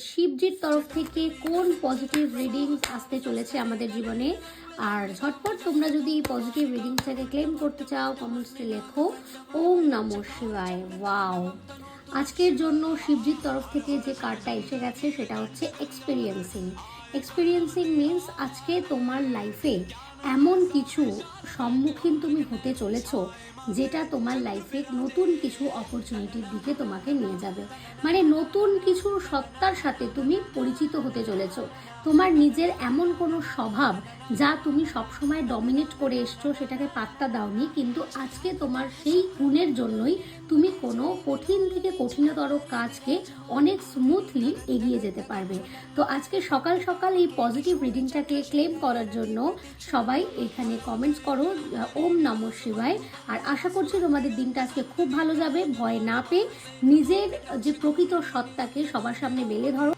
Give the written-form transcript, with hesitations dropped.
শিবজির তরফ থেকে কোন পজিটিভ রিডিং আসতে চলেছে আমাদের জীবনে। আর ঝটপট তোমরা যদি এই পজিটিভ রিডিংসটাকে ক্লেম করতে চাও কমেন্টসে লেখো ওম নমঃ শিবায়। ওয়াও, আজকের জন্য শিবজির তরফ থেকে যে কার্ডটা এসে গেছে সেটা হচ্ছে এক্সপিরিয়েন্সিং। এক্সপিরিয়েন্সিং মিন্স আজকে তোমার লাইফে এমন কিছু সম্মুখীন তুমি হতে চলেছো যেটা তোমার লাইফে নতুন কিছু অপরচুনিটির দিকে তোমাকে নিয়ে যাবে। মানে নতুন কিছু সত্তার সাথে তুমি পরিচিত হতে চলেছো। তোমার নিজের এমন কোনো স্বভাব যা তুমি সবসময় ডমিনেট করে এসছো, সেটাকে পাত্তা দাওনি, কিন্তু আজকে তোমার সেই গুণের জন্যই তুমি কোনো কঠিন থেকে কঠিনতর কাজকে অনেক স্মুথলি এগিয়ে যেতে পারবে। তো আজকে সকাল সকাল এই পজিটিভ রিডিংটাকে ক্লেম করার জন্য সবাই এখানে কমেন্টস করো ওম নমঃ শিবায়। আর আশা করছি তোমাদের দিনটা আজকে খুব ভালো যাবে। ভয় না পেয়ে নিজের যে প্রকৃত সত্তাকে সবার সামনে মেলে ধরো।